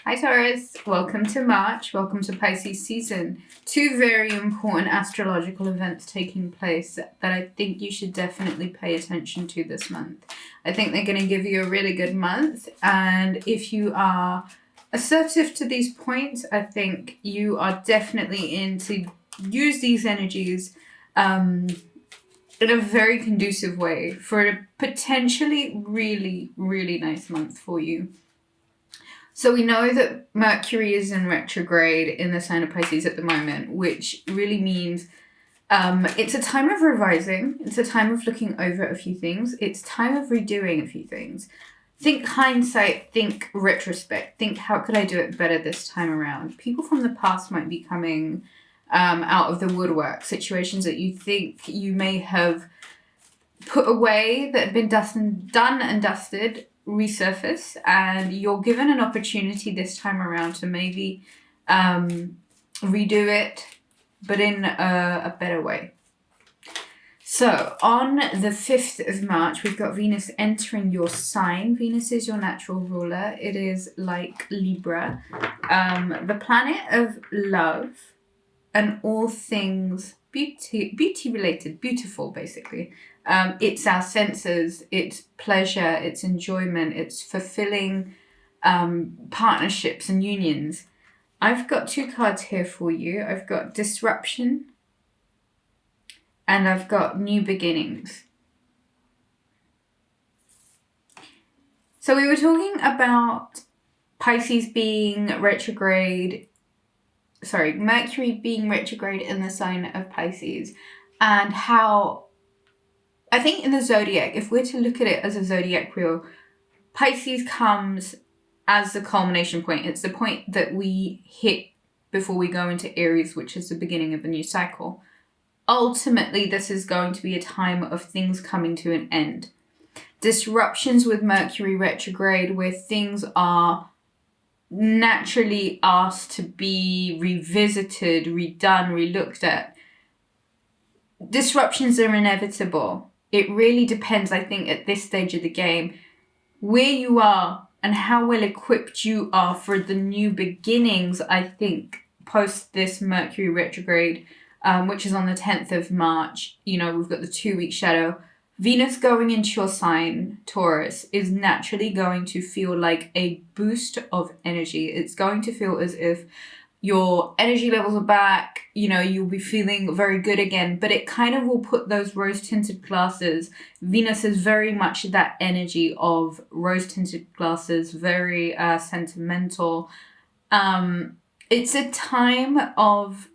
Hi Taurus, welcome to March, welcome to Pisces season. Two very important astrological events taking place that I think you should definitely pay attention to this month. I think they're going to give you a really good month, and if you are assertive to these points, I think you are definitely in to use these energies in a very conducive way for a potentially really, really nice month for you. So we know that Mercury is in retrograde in the sign of Pisces at the moment, which really means it's a time of revising. It's a time of looking over a few things. It's time of redoing a few things. Think hindsight, think retrospect, think how could I do it better this time around. People from the past might be coming out of the woodwork, situations that you think you may have put away that have been done and dusted, resurface, and you're given an opportunity this time around to maybe redo it, but in a better way. So on the 5th of March, we've got Venus entering your sign. Venus is your natural ruler. It is like Libra, the planet of love and all things beauty related, beautiful basically. It's our senses, it's pleasure, it's enjoyment, it's fulfilling partnerships and unions. I've got two cards here for you. I've got disruption and I've got new beginnings. So we were talking about Pisces being retrograde, Mercury being retrograde in the sign of Pisces, and how I think in the zodiac, if we're to look at it as a zodiac wheel, Pisces comes as the culmination point. It's the point that we hit before we go into Aries, which is the beginning of a new cycle. Ultimately, this is going to be a time of things coming to an end. Disruptions with Mercury retrograde, where things are naturally asked to be revisited, redone, relooked at. Disruptions are inevitable. It really depends, I think, at this stage of the game, where you are and how well equipped you are for the new beginnings, I think, post this Mercury retrograde, which is on the 10th of March. You know, we've got the 2-week shadow. Venus going into your sign, Taurus, is naturally going to feel like a boost of energy. It's going to feel as if your energy levels are back, you know, you'll be feeling very good again, but it kind of will put those rose-tinted glasses. Venus is very much that energy of rose-tinted glasses, very sentimental. It's a time of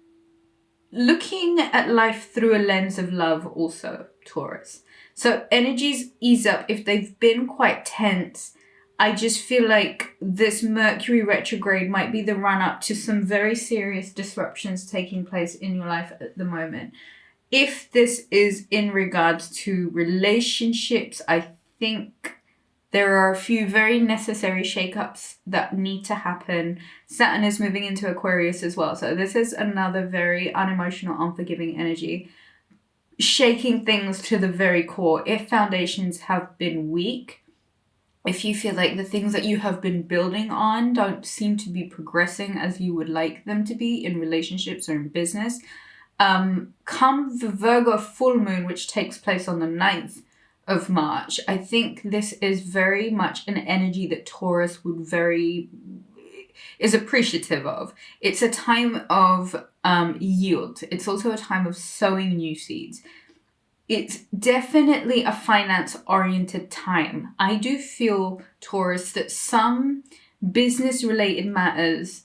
looking at life through a lens of love also, Taurus. So energies ease up. If they've been quite tense, I just feel like this Mercury retrograde might be the run-up to some very serious disruptions taking place in your life at the moment. If this is in regards to relationships, I think there are a few very necessary shakeups that need to happen. Saturn is moving into Aquarius as well. So this is another very unemotional, unforgiving energy, shaking things to the very core. If foundations have been weak, if you feel like the things that you have been building on don't seem to be progressing as you would like them to be in relationships or in business, come the Virgo full moon, which takes place on the 9th of March, I think this is very much an energy that Taurus is appreciative of. It's a time of yield. It's also a time of sowing new seeds. It's definitely a finance-oriented time. I do feel, Taurus, that some business-related matters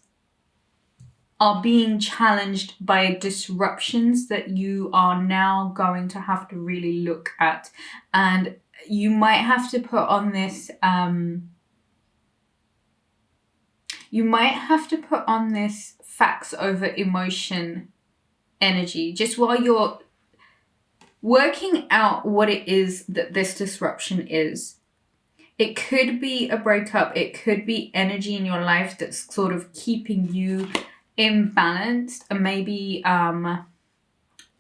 are being challenged by disruptions that you are now going to have to really look at. And you might have to put on this... facts over emotion energy, just while you're working out what it is that this disruption is. It could be a breakup. It could be energy in your life that's sort of keeping you imbalanced and maybe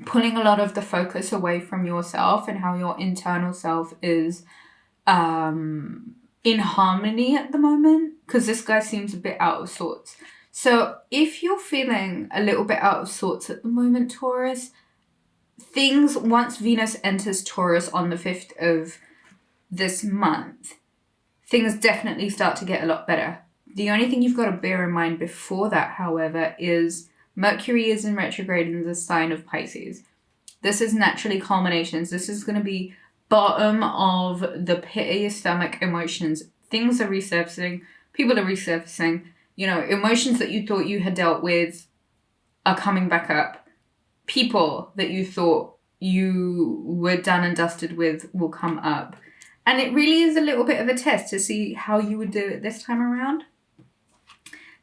pulling a lot of the focus away from yourself and how your internal self is in harmony at the moment. because this guy seems a bit out of sorts. So if you're feeling a little bit out of sorts at the moment, Taurus, things, once Venus enters Taurus on the 5th of this month, things definitely start to get a lot better. The only thing you've got to bear in mind before that, however, is Mercury is in retrograde in the sign of Pisces. This is naturally culminations. This is going to be bottom of the pit of your stomach emotions. Things are resurfacing. People are resurfacing. You know, emotions that you thought you had dealt with are coming back up. People that you thought you were done and dusted with will come up. And it really is a little bit of a test to see how you would do it this time around.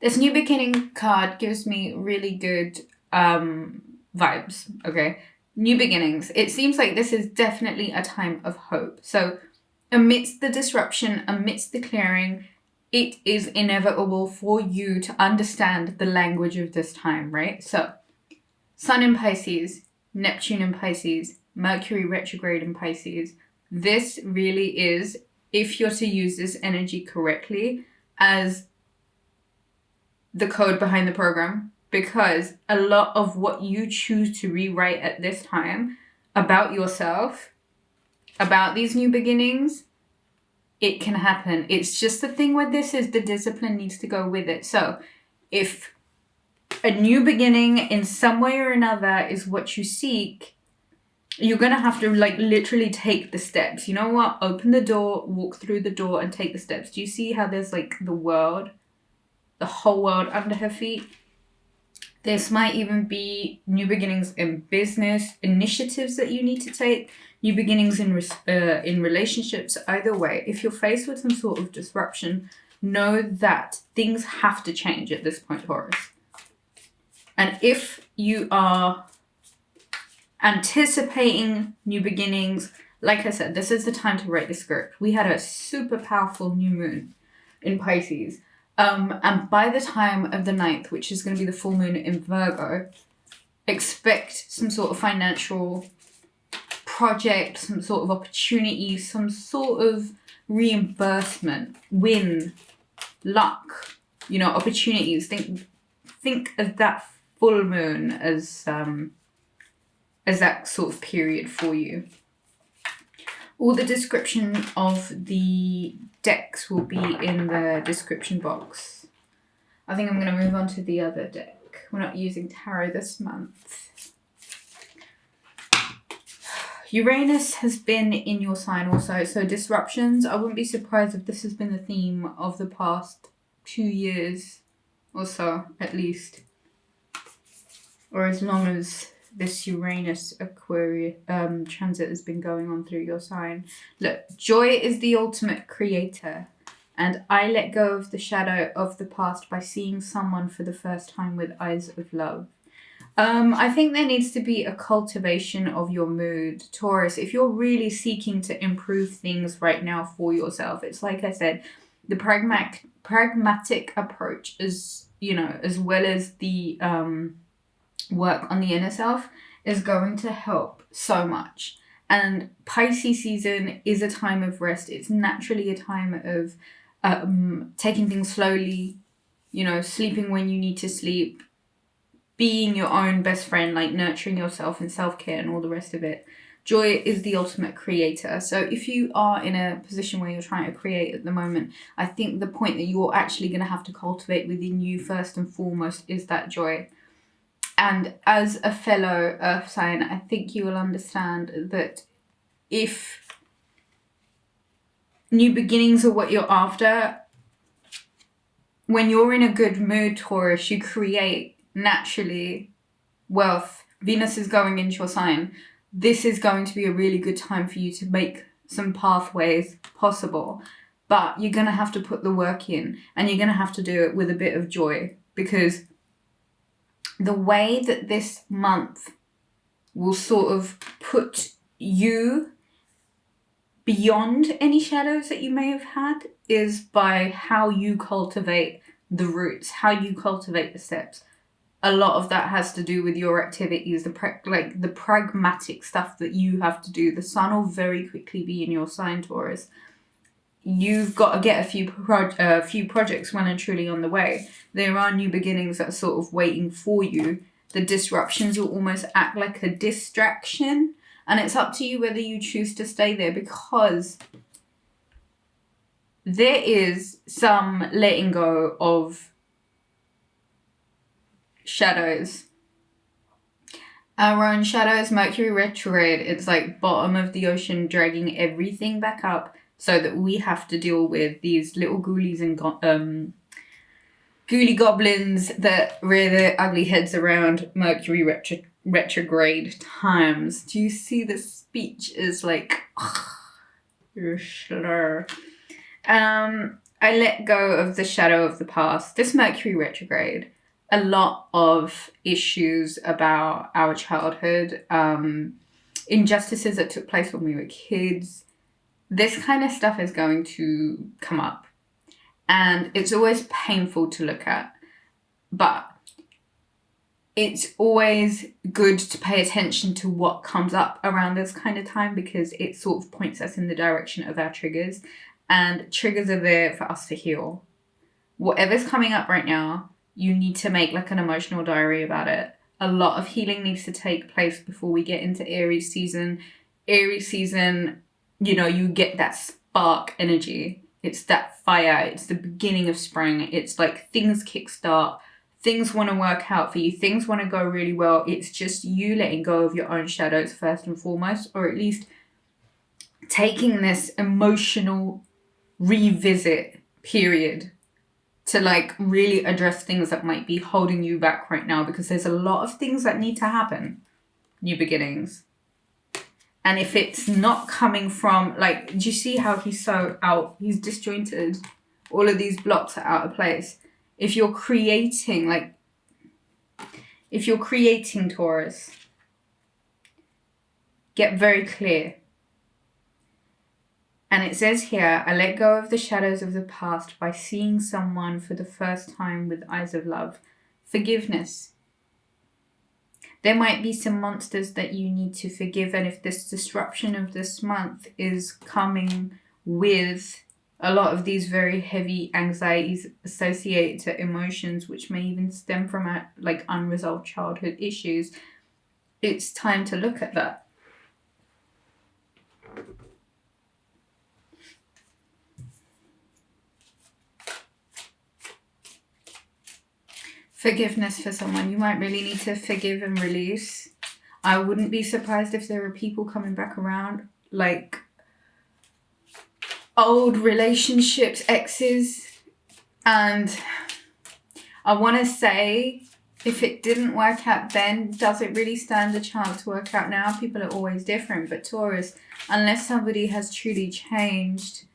This new beginning card gives me really good vibes, okay? New beginnings. It seems like this is definitely a time of hope. So amidst the disruption, amidst the clearing, it is inevitable for you to understand the language of this time, right? So Sun in Pisces, Neptune in Pisces, Mercury retrograde in Pisces. This really is, if you're to use this energy correctly, as the code behind the program, because a lot of what you choose to rewrite at this time about yourself, about these new beginnings, it can happen. It's just the thing with this is the discipline needs to go with it. So if a new beginning in some way or another is what you seek, you're going to have to like literally take the steps. You know what? Open the door, walk through the door and take the steps. Do you see how there's like the world, the whole world under her feet? This might even be new beginnings in business, initiatives that you need to take, new beginnings in relationships. Either way, if you're faced with some sort of disruption, know that things have to change at this point, Taurus. And if you are anticipating new beginnings, like I said, this is the time to write the script. We had a super powerful new moon in Pisces. And by the time of the 9th, which is going to be the full moon in Virgo, expect some sort of financial project, some sort of opportunity, some sort of reimbursement, win, luck, you know, opportunities. Think of that full moon as that sort of period for you. All the description of the decks will be in the description box. I think I'm going to move on to the other deck. We're not using tarot this month. Uranus has been in your sign also, so disruptions. I wouldn't be surprised if this has been the theme of the past 2 years or so, at least. Or as long as this Uranus Aquarius transit has been going on through your sign. Look, joy is the ultimate creator, and I let go of the shadow of the past by seeing someone for the first time with eyes of love. I think there needs to be a cultivation of your mood, Taurus. If you're really seeking to improve things right now for yourself, it's like I said, the pragmatic approach is, you know, as well as the work on the inner self is going to help so much. And Pisces season is a time of rest. It's naturally a time of taking things slowly, you know, sleeping when you need to sleep, being your own best friend, like nurturing yourself and self-care and all the rest of it. Joy is the ultimate creator. So if you are in a position where you're trying to create at the moment, I think the point that you're actually going to have to cultivate within you first and foremost is that joy. And as a fellow earth sign, I think you will understand that if new beginnings are what you're after, when you're in a good mood, Taurus, you create naturally wealth. Venus is going into your sign. This is going to be a really good time for you to make some pathways possible. But you're going to have to put the work in, and you're going to have to do it with a bit of joy, because the way that this month will sort of put you beyond any shadows that you may have had is by how you cultivate the roots, how you cultivate the steps. A lot of that has to do with your activities, the pragmatic stuff that you have to do. The sun will very quickly be in your sign, Taurus. you've got to get a few projects well and truly on the way. There are new beginnings that are sort of waiting for you. The disruptions will almost act like a distraction, and it's up to you whether you choose to stay there, because there is some letting go of shadows. Our own shadows. Mercury retrograde, it's like bottom of the ocean dragging everything back up so that we have to deal with these little ghoulies and ghoulie goblins that rear their ugly heads around Mercury retrograde times. Do you see the speech is like slur? I let go of the shadow of the past. This Mercury retrograde, a lot of issues about our childhood, injustices that took place when we were kids. This kind of stuff is going to come up, and it's always painful to look at, but it's always good to pay attention to what comes up around this kind of time, because it sort of points us in the direction of our triggers, and triggers are there for us to heal. Whatever's coming up right now, you need to make like an emotional diary about it. A lot of healing needs to take place before we get into Aries season. Aries season, you know, you get that spark energy. It's that fire. It's the beginning of spring. It's like things kickstart. Things want to work out for you. Things want to go really well. It's just you letting go of your own shadows first and foremost, or at least taking this emotional revisit period to like really address things that might be holding you back right now, because there's a lot of things that need to happen. New beginnings. And if it's not coming from, like, do you see how he's so out? He's disjointed. All of these blocks are out of place. If you're creating, Taurus, get very clear. And it says here, I let go of the shadows of the past by seeing someone for the first time with eyes of love. Forgiveness. There might be some monsters that you need to forgive, and if this disruption of this month is coming with a lot of these very heavy anxieties associated to emotions, which may even stem from like unresolved childhood issues, it's time to look at that. Forgiveness for someone. You might really need to forgive and release. I wouldn't be surprised if there are people coming back around, like old relationships, exes. And I want to say, if it didn't work out then, does it really stand a chance to work out now? People are always different. But Taurus, unless somebody has truly changed,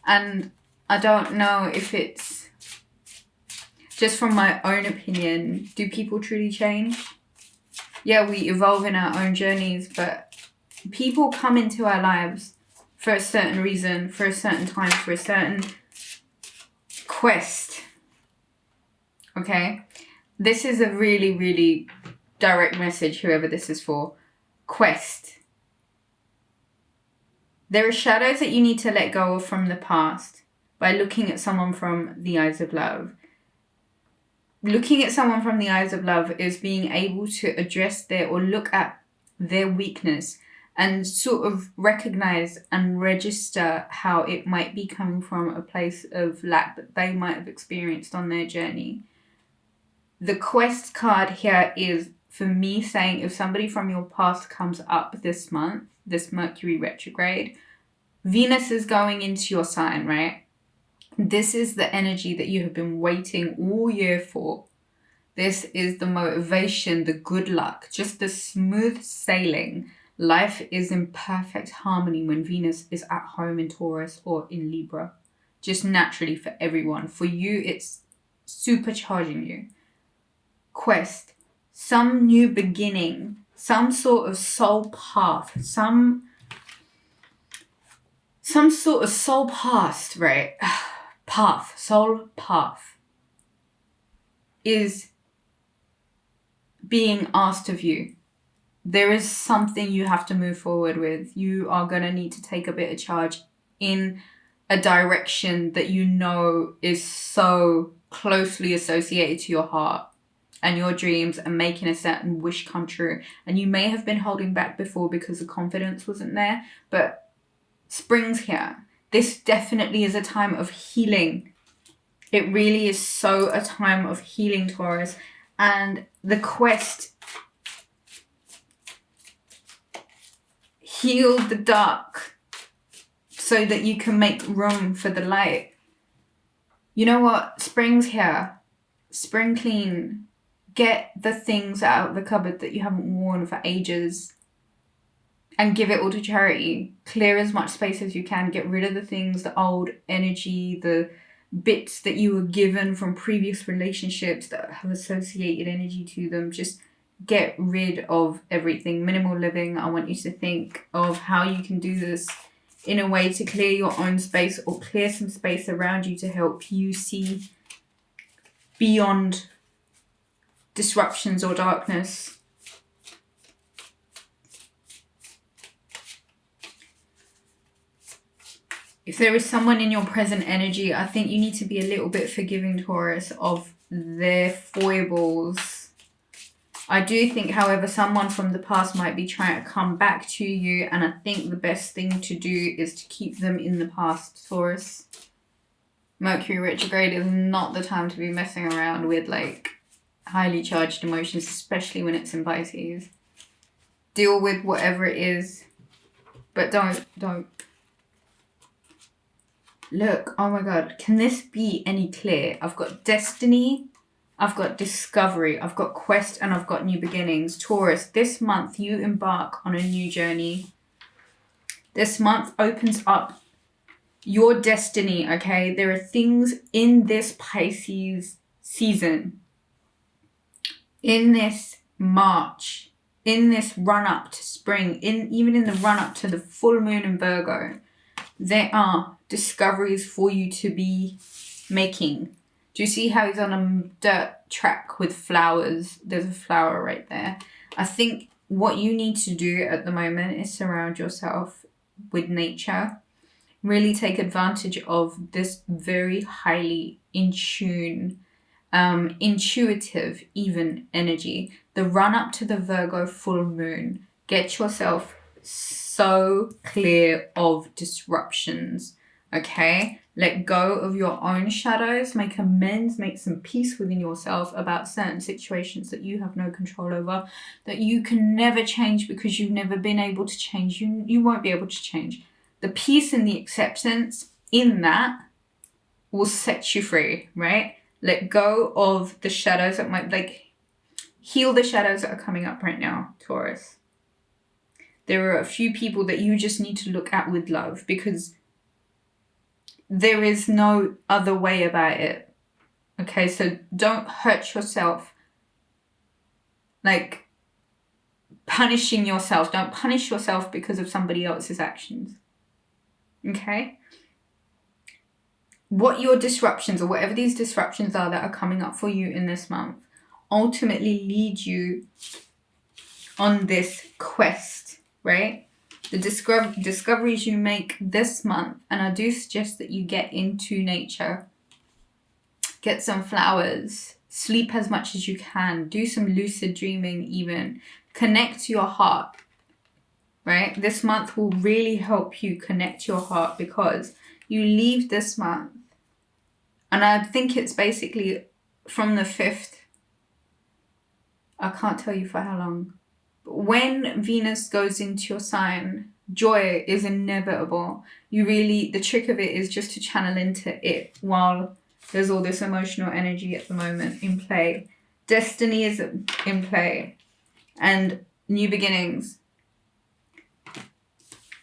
and I don't know if it's just from my own opinion, do people truly change? Yeah, we evolve in our own journeys, but people come into our lives for a certain reason, for a certain time, for a certain quest. Okay? This is a really, really direct message, whoever this is for. Quest. There are shadows that you need to let go of from the past by looking at someone from the eyes of love. Looking at someone from the eyes of love is being able to address or look at their weakness and sort of recognize and register how it might be coming from a place of lack that they might have experienced on their journey. The quest card here is, for me, saying if somebody from your past comes up this month, this Mercury retrograde, Venus is going into your sign, right? This is the energy that you have been waiting all year for. This is the motivation, the good luck, just the smooth sailing. Life is in perfect harmony when Venus is at home in Taurus or in Libra. Just naturally for everyone. For you, it's supercharging you. Quest, some new beginning, some sort of soul path, some sort of soul past, right? Soul path is being asked of you. There is something you have to move forward with. You are going to need to take a bit of charge in a direction that you know is so closely associated to your heart and your dreams and making a certain wish come true. And you may have been holding back before because the confidence wasn't there, but spring's here. This definitely is a time of healing. It really is so a time of healing, Taurus. And the quest, heal the dark so that you can make room for the light. You know what? Spring's here. Spring clean. Get the things out of the cupboard that you haven't worn for ages and give it all to charity. Clear as much space as you can. Get rid of the things, the old energy, the bits that you were given from previous relationships that have associated energy to them. Just get rid of everything. Minimal living. I want you to think of how you can do this in a way to clear your own space or clear some space around you to help you see beyond disruptions or darkness. If there is someone in your present energy, I think you need to be a little bit forgiving, Taurus, of their foibles. I do think, however, someone from the past might be trying to come back to you, and I think the best thing to do is to keep them in the past, Taurus. Mercury retrograde is not the time to be messing around with like highly charged emotions, especially when it's in Pisces. Deal with whatever it is, but don't. Look, oh my God, can this be any clearer? I've got destiny, I've got discovery, I've got quest, and I've got new beginnings. Taurus, this month you embark on a new journey. This month opens up your destiny, okay? There are things in this Pisces season, in this March, in this run up to spring, even in the run up to the full moon in Virgo, there are discoveries for you to be making. Do you see how he's on a dirt track with flowers? There's a flower right there. I think what you need to do at the moment is surround yourself with nature. Really take advantage of this very highly in tune, intuitive even energy. The run up to the Virgo full moon. Get yourself so clear of disruptions, okay? Let go of your own shadows, make amends, make some peace within yourself about certain situations that you have no control over, that you can never change because you've never been able to change. You won't be able to change. The peace and the acceptance in that will set you free, right? Let go of the shadows that might, heal the shadows that are coming up right now, Taurus. There are a few people that you just need to look at with love because there is no other way about it. Okay, so don't hurt yourself. Punishing yourself. Don't punish yourself because of somebody else's actions. Okay? What your disruptions or whatever these disruptions are that are coming up for you in this month ultimately lead you on this quest, right? The discoveries you make this month, and I do suggest that you get into nature, get some flowers, sleep as much as you can, do some lucid dreaming even, connect to your heart, right? This month will really help you connect your heart because you leave this month, and I think it's basically from the 5th, I can't tell you for how long. When Venus goes into your sign, joy is inevitable. The trick of it is just to channel into it while there's all this emotional energy at the moment in play. Destiny is in play and new beginnings.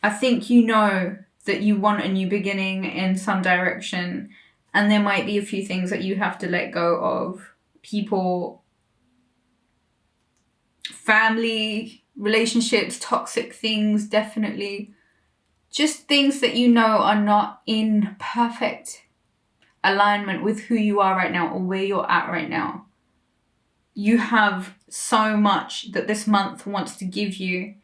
I think you know that you want a new beginning in some direction, and there might be a few things that you have to let go of. People, family, relationships, toxic things, definitely. Just things that you know are not in perfect alignment with who you are right now or where you're at right now. You have so much that this month wants to give you.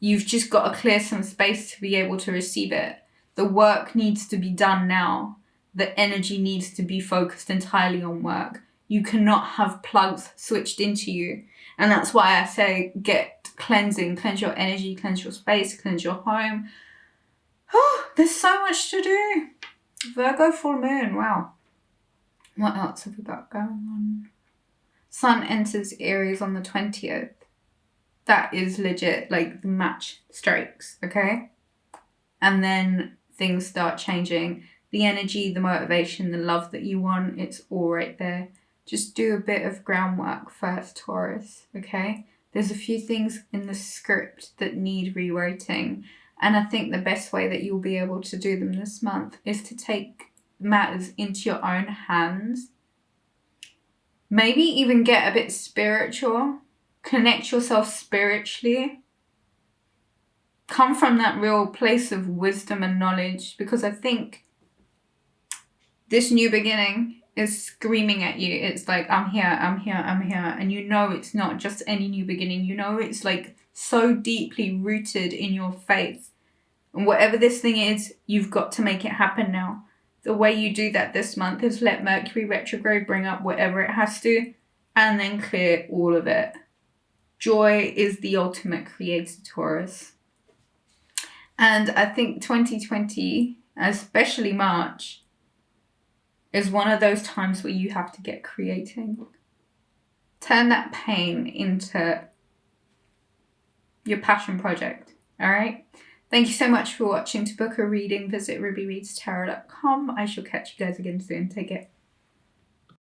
You've just got to clear some space to be able to receive it. The work needs to be done now. The energy needs to be focused entirely on work. You cannot have plugs switched into you. And that's why I say get cleansing. Cleanse your energy, cleanse your space, cleanse your home. Oh, there's so much to do. Virgo full moon, wow. What else have we got going on? Sun enters Aries on the 20th. That is legit, like the match strikes, okay? And then things start changing. The energy, the motivation, the love that you want, it's all right there. Just do a bit of groundwork first, Taurus, okay? There's a few things in the script that need rewriting. And I think the best way that you'll be able to do them this month is to take matters into your own hands. Maybe even get a bit spiritual. Connect yourself spiritually. Come from that real place of wisdom and knowledge, because I think this new beginning is screaming at you. It's like, I'm here, I'm here, I'm here. And you know it's not just any new beginning. You know it's like so deeply rooted in your faith. And whatever this thing is, you've got to make it happen now. The way you do that this month is let Mercury retrograde bring up whatever it has to, and then clear all of it. Joy is the ultimate creator, Taurus. And I think 2020, especially March, is one of those times where you have to get creating. Turn that pain into your passion project, all right? Thank you so much for watching. To book a reading, visit rubyreadstarot.com. I shall catch you guys again soon. Take it.